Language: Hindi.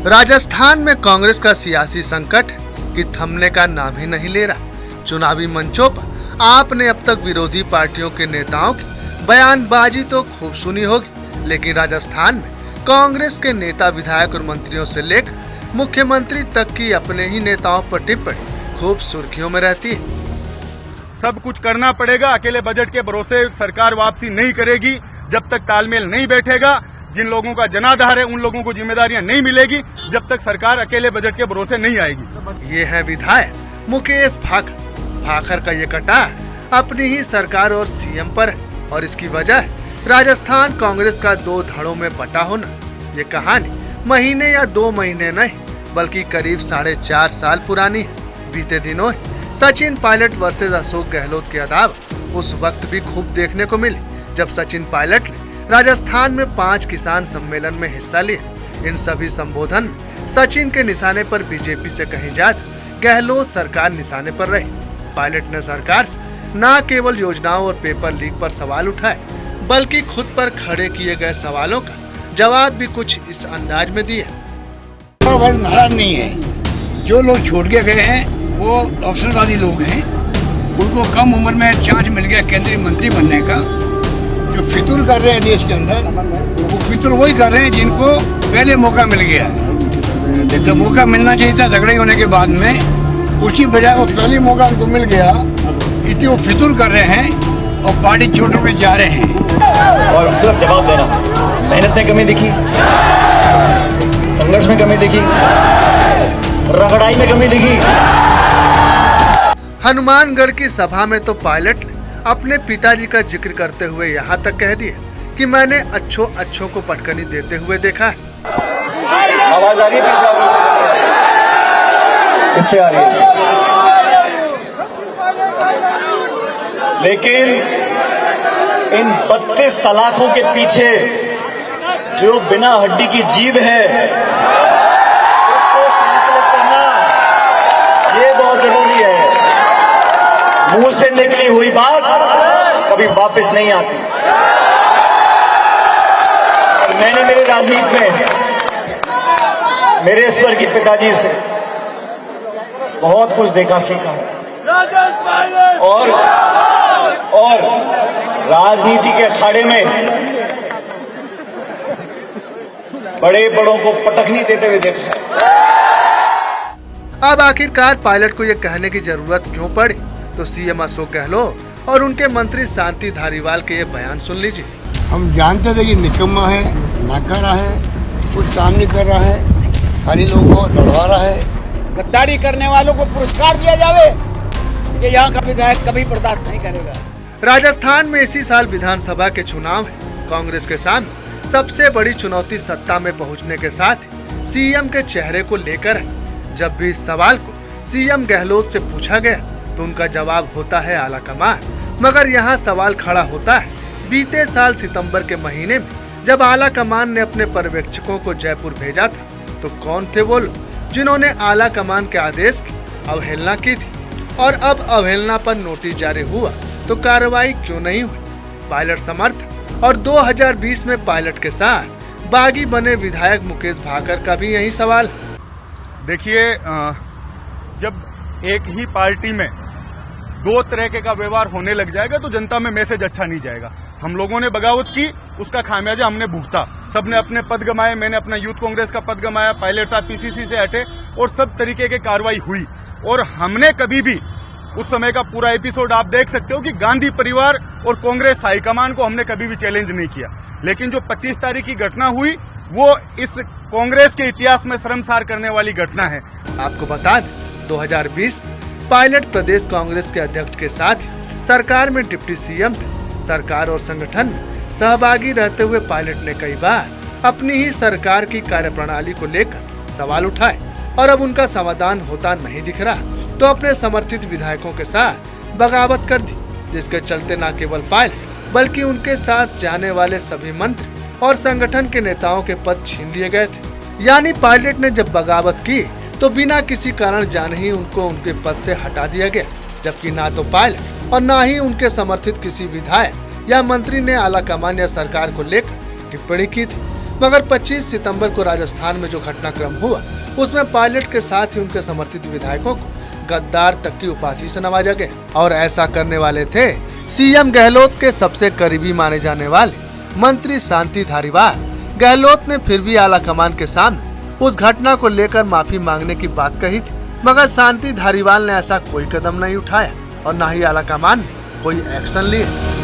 राजस्थान में कांग्रेस का सियासी संकट की थमने का नाम ही नहीं ले रहा। चुनावी मंचों पर आपने अब तक विरोधी पार्टियों के नेताओं की बयानबाजी तो खूब सुनी होगी, लेकिन राजस्थान में कांग्रेस के नेता, विधायक और मंत्रियों से लेकर मुख्यमंत्री तक की अपने ही नेताओं पर टिप्पणी खूब सुर्खियों में रहती है। सब कुछ करना पड़ेगा, अकेले बजट के भरोसे सरकार वापसी नहीं करेगी जब तक तालमेल नहीं बैठेगा। जिन लोगों का जनाधार है उन लोगों को जिम्मेदारियां नहीं मिलेगी जब तक सरकार अकेले बजट के भरोसे नहीं आएगी। ये है विधायक मुकेश भाखर का ये कटार अपनी ही सरकार और सीएम पर है, और इसकी वजह राजस्थान कांग्रेस का दो धड़ों में बटा होना। ये कहानी महीने या 2 महीने नहीं बल्कि करीब 4.5 साल पुरानी है। बीते दिनों सचिन पायलट वर्सेस अशोक गहलोत की अदावत उस वक्त भी खूब देखने को मिली जब सचिन पायलट ने राजस्थान में 5 किसान सम्मेलन में हिस्सा लिया। इन सभी संबोधन में सचिन के निशाने पर बीजेपी से कहीं ज्यादा गहलोत सरकार निशाने पर रही। पायलट ने सरकार से न केवल योजनाओं और पेपर लीक पर सवाल उठाए बल्कि खुद पर खड़े किए गए सवालों का जवाब भी कुछ इस अंदाज में दिया। नाराज नहीं है, जो लोग छोड़ के गए हैं वो अवसरवादी लोग हैं, उनको कम उम्र में चांस मिल गया केंद्रीय मंत्री बनने का। जो फितूर कर रहे हैं देश के अंदर, वो फितूर वही कर रहे हैं जिनको पहले मौका मिल गया है। जब मौका मिलना चाहिए था झगड़े होने के बाद में, उसकी बजाय वो पहले मौका उनको मिल गया, इसलिए वो फितूर कर रहे हैं और पार्टी छोड़ के जा रहे हैं। और सिर्फ जवाब देना, मेहनत में कमी दिखी, संघर्ष में कमी दिखी, रगड़ाई में कमी दिखी। हनुमानगढ़ की सभा में तो पायलट ने अपने पिताजी का जिक्र करते हुए यहाँ तक कह दिया कि मैंने अच्छों को पटकनी देते हुए देखा है। आवाज आ रही है, इससे आ रही है, लेकिन इन 32 सलाखों के पीछे जो बिना हड्डी की जीभ है उसको संतुलित करना ये बहुत जरूरी है। मुंह से निकली हुई बात कभी वापस नहीं आती। मैंने मेरी राजनीति में मेरे स्वर्गीय पिताजी से बहुत कुछ देखा सीखा और राजनीति के अखाड़े में बड़े बड़ों को पटखनी देते हुए देखा है। अब आखिरकार पायलट को ये कहने की जरूरत क्यों पड़ी, तो सीएम अशोक गहलोत और उनके मंत्री शांति धारीवाल के ये बयान सुन लीजिए। हम जानते थे कि निकम्मा है, नाकारा है, कुछ काम नहीं कर रहा है, खाली लोगों को लड़वा रहा है। गद्दारी करने वालों को पुरस्कार दिया जावे, ये यहाँ का विधायक कभी बर्दाश्त नहीं करेगा। राजस्थान में इसी साल विधानसभा के चुनाव है। कांग्रेस के सामने सबसे बड़ी चुनौती सत्ता में पहुंचने के साथ सीएम के चेहरे को लेकर है। जब भी इस सवाल को सीएम गहलोत से पूछा गया तो उनका जवाब होता है आला कमान। मगर यहाँ सवाल खड़ा होता है, बीते साल सितंबर के महीने में जब आला कमान ने अपने पर्यवेक्षकों को जयपुर भेजा था तो कौन थे वो लोग जिन्होंने आला कमान के आदेश की अवहेलना की थी, और अब अवहेलना पर नोटिस जारी हुआ तो कार्रवाई क्यों नहीं हुई। पायलट समर्थक और 2020 में पायलट के साथ बागी बने विधायक मुकेश भाखर का भी यही सवाल। देखिए, जब एक ही पार्टी में 2 तरह का व्यवहार होने लग जाएगा तो जनता में मैसेज अच्छा नहीं जाएगा। हम लोगों ने बगावत की, उसका खामियाजा हमने भुगता। सबने अपने पद गंवाए, मैंने अपना यूथ कांग्रेस का पद गंवाया, पायलट साहब पीसीसी से हटे और सब तरीके की कार्रवाई हुई। और हमने कभी भी उस समय का पूरा एपिसोड आप देख सकते हो कि गांधी परिवार और कांग्रेस हाईकमान को हमने कभी भी चैलेंज नहीं किया। लेकिन जो 25 तारीख की घटना हुई वो इस कांग्रेस के इतिहास में शर्मसार करने वाली घटना है। आपको बता दें, 2020 पायलट प्रदेश कांग्रेस के अध्यक्ष के साथ सरकार में डिप्टी सीएम थे। सरकार और संगठन में सहभागी रहते हुए पायलट ने कई बार अपनी ही सरकार की कार्यप्रणाली को लेकर सवाल उठाए, और अब उनका समाधान होता नहीं दिख रहा तो अपने समर्थित विधायकों के साथ बगावत कर दी, जिसके चलते न केवल पायलट बल्कि उनके साथ जाने वाले सभी मंत्री और संगठन के नेताओं के पद छीन लिए गए थे। यानी पायलट ने जब बगावत की तो बिना किसी कारण जाने ही उनको उनके पद से हटा दिया गया, जबकि ना तो पायलट और ना ही उनके समर्थित किसी विधायक या मंत्री ने आला कमान या सरकार को लेकर टिप्पणी की थी। मगर 25 सितंबर को राजस्थान में जो घटनाक्रम हुआ उसमें पायलट के साथ ही उनके समर्थित विधायकों को गद्दार तक की उपाधि से नवाजा गया। और ऐसा करने वाले थे सीएम गहलोत के सबसे करीबी माने जाने वाले मंत्री शांति धारीवाल। गहलोत ने फिर भी आला कमान के सामने उस घटना को लेकर माफी मांगने की बात कही थी, मगर शांति धारीवाल ने ऐसा कोई कदम नहीं उठाया और न ही आला कमान ने कोई एक्शन लिया।